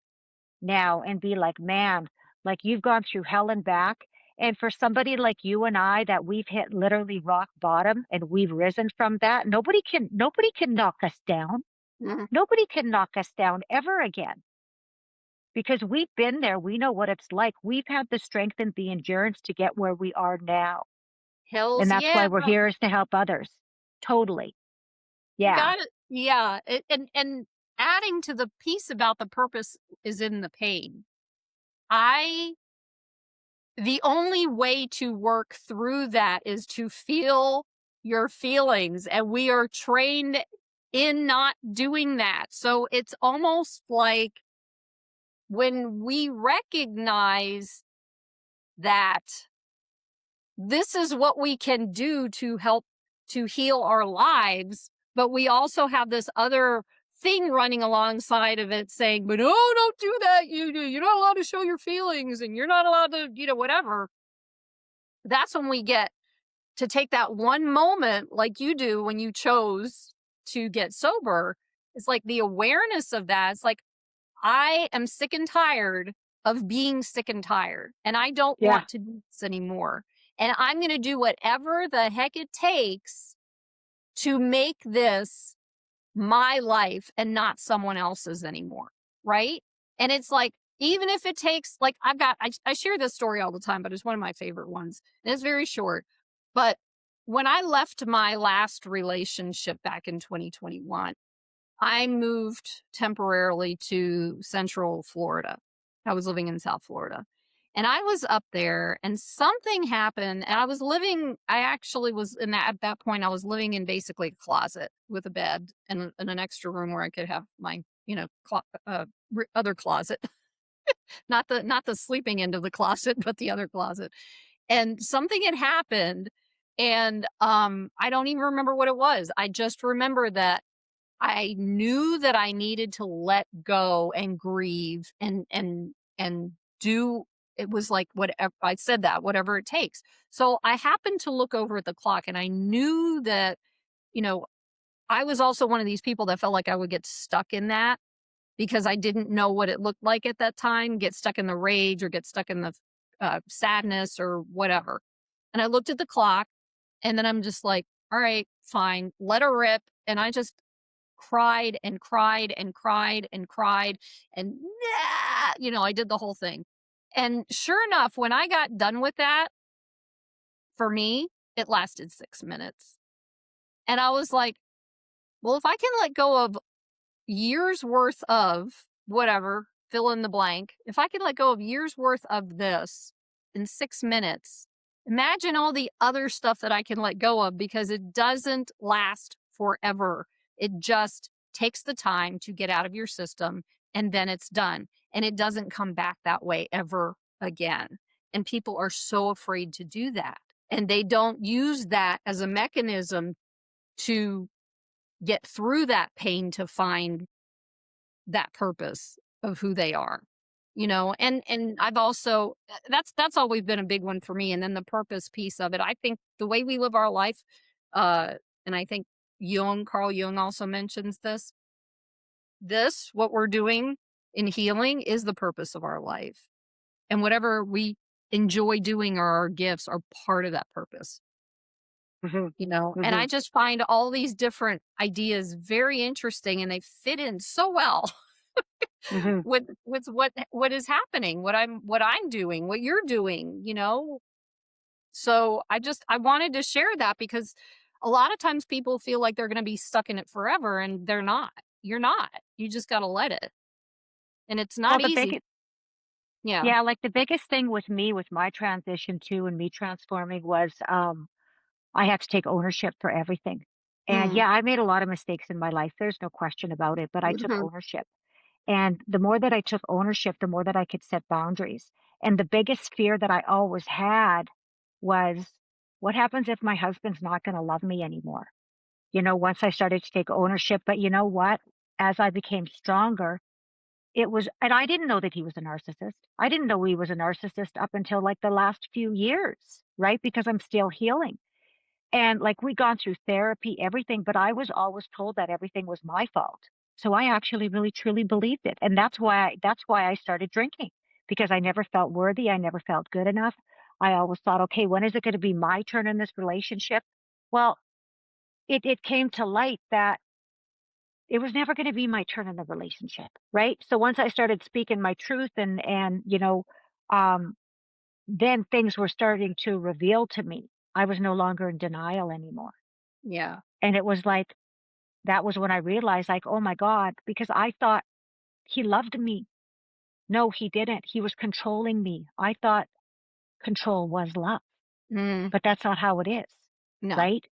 now and be like, man, like you've gone through hell and back. And for somebody like you and I that we've hit literally rock bottom and we've risen from that, nobody can knock us down. Mhm. Nobody can knock us down ever again because we've been there. We know what it's like. We've had the strength and the endurance to get where we are now. And Hells that's why yeah. we're here is to help others. Totally. You Yeah. got it. Yeah. And adding to the piece about the purpose is in the pain. I The only way to work through that is to feel your feelings, and we are trained in not doing that. So it's almost like when we recognize that this is what we can do to help to heal our lives, but we also have this other thing running alongside of it saying, but no, don't do that. You're not allowed to show your feelings and you're not allowed to, whatever. That's when we get to take that one moment like you do when you chose to get sober. It's like the awareness of that. It's like, I am sick and tired of being sick and tired, and I don't Yeah. want to do this anymore. And I'm going to do whatever the heck it takes to make this my life and not someone else's anymore. Right. And it's like, even if it takes, like, I share this story all the time, but it's one of my favorite ones. And it's very short. But when I left my last relationship back in 2021, I moved temporarily to Central Florida. I was living in South Florida. And I was up there and something happened and I actually was in that at that point I was living in basically a closet with a bed and an extra room where I could have my, other closet. Not the sleeping end of the closet, but the other closet. And something had happened and I don't even remember what it was. I just remember that I knew that I needed to let go and grieve and do it was like whatever I said that whatever it takes. So I happened to look over at the clock and I knew that, you know, I was also one of these people that felt like I would get stuck in that because I didn't know what it looked like at that time, get stuck in the rage or get stuck in the sadness or whatever. And I looked at the clock and then I'm just like, all right, fine, let her rip. And I just cried and cried and cried and cried and I did the whole thing. And sure enough, when I got done with that, for me, it lasted 6 minutes. And I was like, well, if I can let go of years worth of whatever, fill in the blank, if I can let go of years worth of this in 6 minutes, imagine all the other stuff that I can let go of because it doesn't last forever. It just takes the time to get out of your system and then it's done. And it doesn't come back that way ever again. And people are so afraid to do that. And they don't use that as a mechanism to get through that pain to find that purpose of who they are. And I've also that's always been a big one for me. And then the purpose piece of it. I think the way we live our life, uh, and I think Carl Jung also mentions what we're doing in healing is the purpose of our life. And whatever we enjoy doing or our gifts are part of that purpose. Mhm. And I Mhm. just find all these different ideas very interesting and they fit in so well Mhm. with what is happening, what I'm doing, what you're doing. So I wanted to share that because a lot of times people feel like they're going to be stuck in it forever and they're not. You're not. You just got to let it. And it's Well, not the easy. biggest Yeah. yeah, like the biggest thing with me, with my transition too, and me transforming was, I had to take ownership for everything. And Mm. yeah, I made a lot of mistakes in my life. There's no question about it, but I took Mhm. ownership. And the more that I took ownership, the more that I could set boundaries. And the biggest fear that I always had was, what happens if my husband's not going to love me anymore? Once I started to take ownership, but you know what? As I became stronger, and I didn't know that he was a narcissist. I didn't know he was a narcissist up until like the last few years, right? Because I'm still healing. And like we'd gone through therapy, everything, but I was always told that everything was my fault. So I actually really truly believed it. And that's why I started drinking, because I never felt worthy. I never felt good enough. I always thought, okay, when is it going to be my turn in this relationship? Well, it came to light that it was never going to be my turn in the relationship, right? So once I started speaking my truth and um then things were starting to reveal to me. I was no longer in denial anymore. Yeah. And it was like, that was when I realized, like, oh my God, because I thought he loved me. No, he didn't. He was controlling me. I thought control was love, Mm. but that's not how it is, No. right?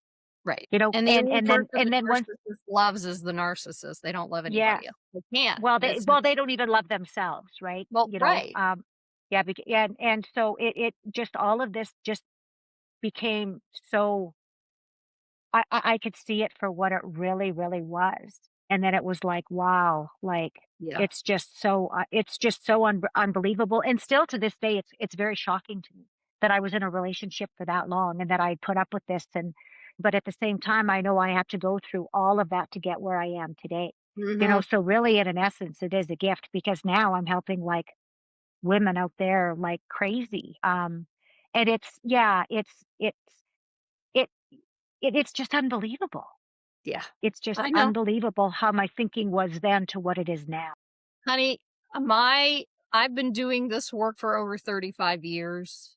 Right. You know, And the and only and then person and the then once narcissist loves is the narcissist. They don't love yes. anybody else. They can't. Well, they It's well, they don't even love themselves, right? well, right. Yeah, and so it just all of this just became so I could see it for what it really, really was. And then it was like, wow, like Yeah. it's just so unbelievable. And still to this day, it's very shocking to me that I was in a relationship for that long and that I put up with this. But at the same time, I know I have to go through all of that to get where I am today. Mhm. So really, in an essence, it is a gift because now I'm helping like women out there like crazy. And it, it's just unbelievable. Yeah. It's just I know. unbelievable how my thinking was then to what it is now. Honey, my I've been doing this work for over 35 years,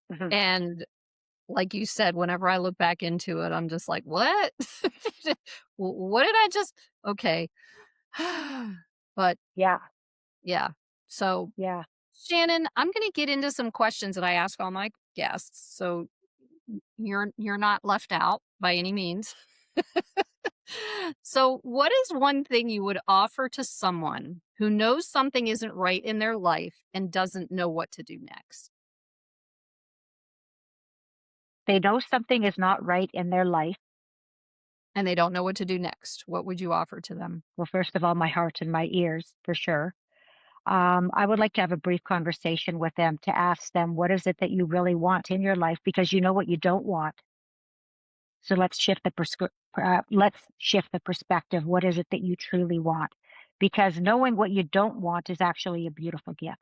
Mhm. and like you said, whenever I look back into it, I'm just like, "What? What did I just" okay. But, Yeah, yeah. So, yeah. Shannon, I'm gonna get into some questions that I ask all my guests, so you're not left out by any means. So, what is one thing you would offer to someone who knows something isn't right in their life and doesn't know what to do next? They know something is not right in their life. And they don't know what to do next. What would you offer to them? Well, first of all, my heart and my ears, for sure. I would like to have a brief conversation with them to ask them, what is it that you really want in your life? Because you know what you don't want. So let's shift the perspective. What is it that you truly want? Because knowing what you don't want is actually a beautiful gift,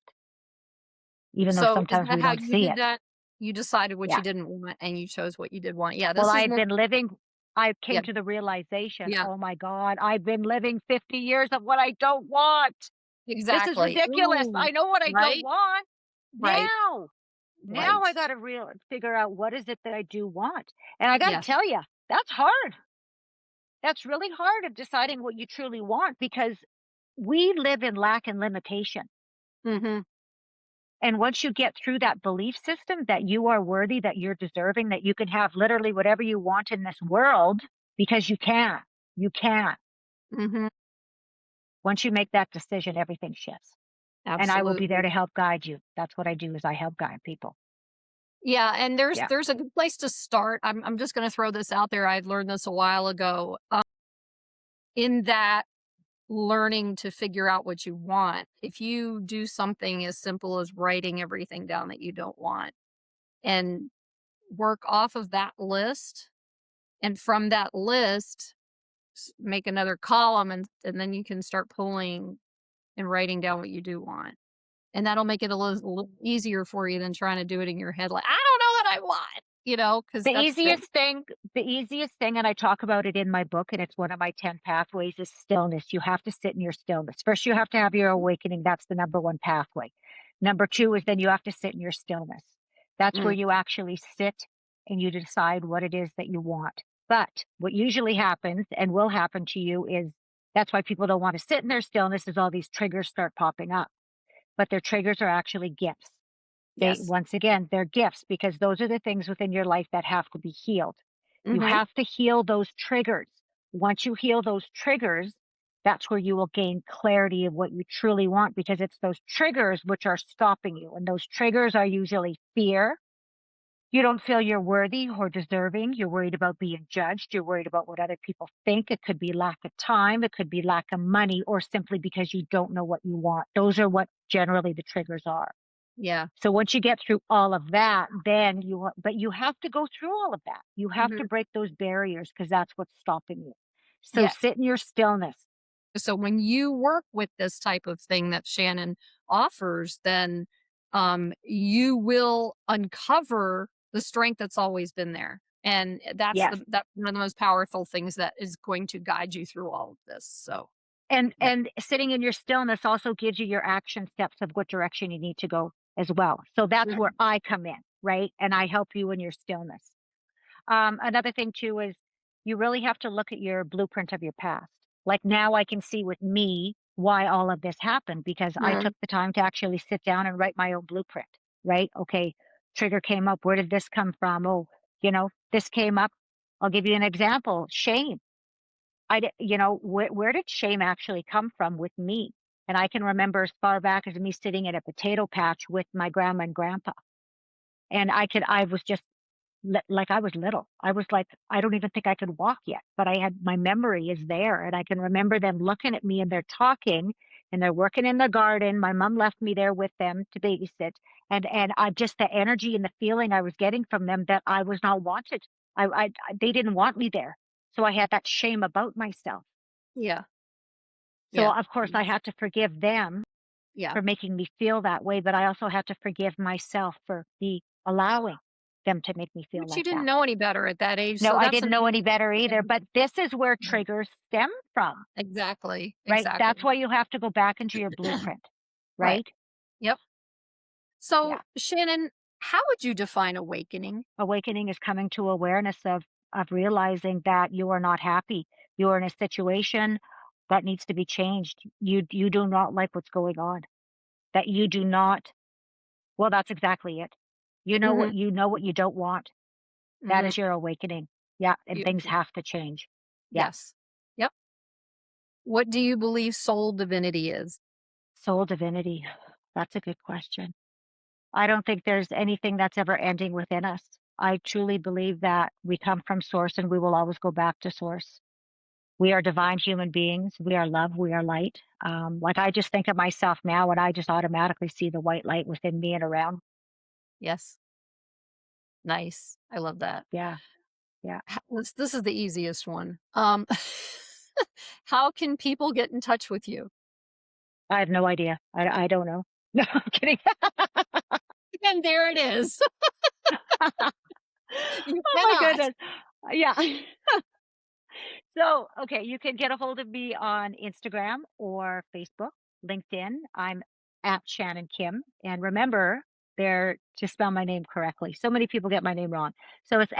even though So, is sometimes that we how don't you see did it. that? You decided what Yeah. you didn't want and you chose what you did want. Yeah, Well, this is one. I Yeah, came to the realization, yeah, oh my God, I've been living 50 years of what I don't want. This is exactly. ridiculous. Ooh, I know what I don't right, want. right, Now, now right. I got to figure out what is it that I do want. And I got to Yes. tell you, that's hard. That's really hard of deciding what you truly want because we live in lack and limitation. Mhm, And once you get through that belief system that you are worthy, that you're deserving, that you can have literally whatever you want in this world, because you can. mhm. Once you make that decision, everything shifts. and I will be there Absolutely. to help guide you. That's what I do is I help guide people. Yeah, and Yeah. there's a good place to start. I'm just gonna throw this out there. I had learned this a while ago. In that learning to figure out what you want, if you do something as simple as writing everything down that you don't want and work off of that list, and from that list, make another column, and then you can start pulling and writing down what you do want. And that'll make it a little easier for you than trying to do it in your head like, I don't know what I want, because The that's the easiest thing the easiest thing, and I talk about it in my book, and it's one of my 10 pathways, is stillness. You have to sit in your stillness. First, you have to have your awakening. That's the number one pathway. Number two is then you have to sit in your stillness. That's where mm, you actually sit and you decide what it is that you want. But what usually happens and will happen to you is that's why people don't want to sit in their stillness is all these triggers start popping up. But their triggers are actually gifts. They yes. once again, they're gifts because those are the things within your life that have to be healed. You Mhm. have to heal those triggers. Once you heal those triggers, that's where you will gain clarity of what you truly want because it's those triggers which are stopping you. And those triggers are usually fear. You don't feel you're worthy or deserving. You're worried about being judged. You're worried about what other people think. It could be lack of time. It could be lack of money or simply because you don't know what you want. Those are what generally the triggers are. Yeah. So once you get through all of that, then but you have to go through all of that. You have to Mhm. break those barriers because that's what's stopping you. So Yes. sit in your stillness. So when you work with this type of thing that Shannon offers, then you will uncover the strength that's always been there. And Yes. that's one of the most powerful things that is going to guide you through all of this. So yeah. And sitting in your stillness also gives you your action steps of what direction you need to go as well. So that's where Mhm. I come in, right? And I help you in your stillness. Another thing too is you really have to look at your blueprint of your past. Like now I can see with me why all of this happened because I Mhm. took the time to actually sit down and write my own blueprint, right? Okay, trigger came up. Where did this come from? Oh, this came up. I'll give you an example. Shame. Where did shame actually come from with me? And I can remember as far back as me sitting in a potato patch with my grandma and grandpa. And I was just like I was little. I was like, I don't even think I could walk yet, but I had my memory is there. And I can remember them looking at me and they're talking and they're working in the garden. My mom left me there with them to babysit. And I just the energy and the feeling I was getting from them that I was not wanted. They didn't want me there. So I had that shame about myself. Yeah. So Yeah. of course I had to forgive them Yeah. for making me feel that way, but I also had to forgive myself for the allowing them to make me feel But you like didn't that. know any better at that age. No, So I that's didn't an know any better either, yeah. but this is where triggers stem from, Exactly. right? That's Exactly. why you have to go back into your blueprint, Right. right? Yep. Yeah. So Shannon, how would you define awakening? Awakening is coming to awareness of realizing that you are not happy. You are in a situation that needs to be changed. You do not like what's going on. That you do not well, that's exactly it. Mhm. You know what you don't want. That Mhm. is your awakening. Yeah, and things Beautiful. have to change. Yeah. Yes. Yep. What do you believe soul divinity is? Soul divinity. That's a good question. I don't think there's anything that's ever ending within us. I truly believe that we come from source and we will always go back to source. We are divine human beings. We are love. We are light. Like I just think of myself now and I just automatically see the white light within me and around. Yes. Nice. I love that. Yeah. Yeah. This is the easiest one. How can people get in touch with you? I have no idea. I don't know. No, I'm kidding. And there it is. You Oh my cannot. goodness. Yeah. So, okay, you can get a hold of me on Instagram or Facebook, LinkedIn. I'm at Shannan Kym. And remember, there to spell my name correctly. So many people get my name wrong. So it's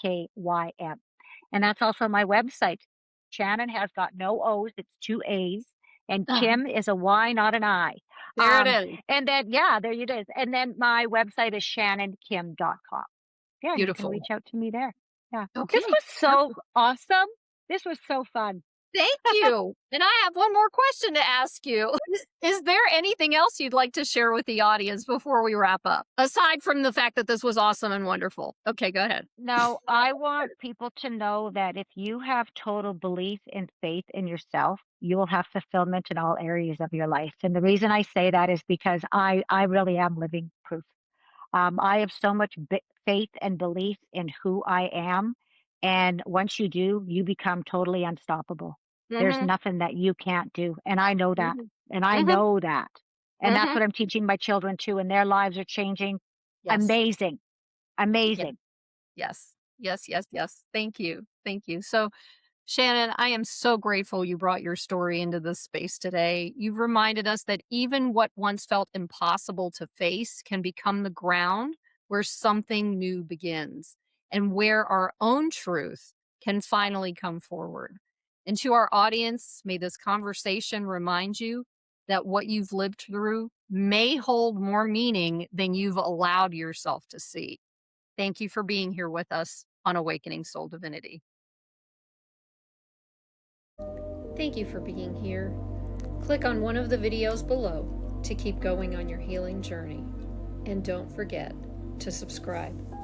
SHANNANKYM. And that's also my website. Shannon has got no O's, it's two A's. And Kim is a Y, not an I. There it is. And then, yeah, there it is. And then my website is shannankym.com. Yeah, and you can Beautiful. reach out to me there. Yeah. This Okay. was so awesome. This was so fun. Thank you. And I have one more question to ask you. Is there anything else you'd like to share with the audience before we wrap up? Aside from the fact that this was awesome and wonderful. Okay, go ahead. No, I want people to know that if you have total belief and faith in yourself, you will have fulfillment in all areas of your life. And the reason I say that is because I really am living proof. I have so much faith and belief in who I am. And once you do, you become totally unstoppable. There's Mhm. nothing that you can't do. And I know that. Mhm. And I Mhm. know that. And that's Mhm. what I'm teaching my children too. And their lives are changing. Yes. Amazing. Yeah. Amazing. Yes. Yes, yes, yes. Thank you. Thank you. So, Shannon, I am so grateful you brought your story into this space today. You've reminded us that even what once felt impossible to face can become the ground where something new begins and where our own truth can finally come forward. And to our audience, may this conversation remind you that what you've lived through may hold more meaning than you've allowed yourself to see. Thank you for being here with us on Awakening Soul Divinity. Thank you for being here. Click on one of the videos below to keep going on your healing journey. And don't forget to subscribe.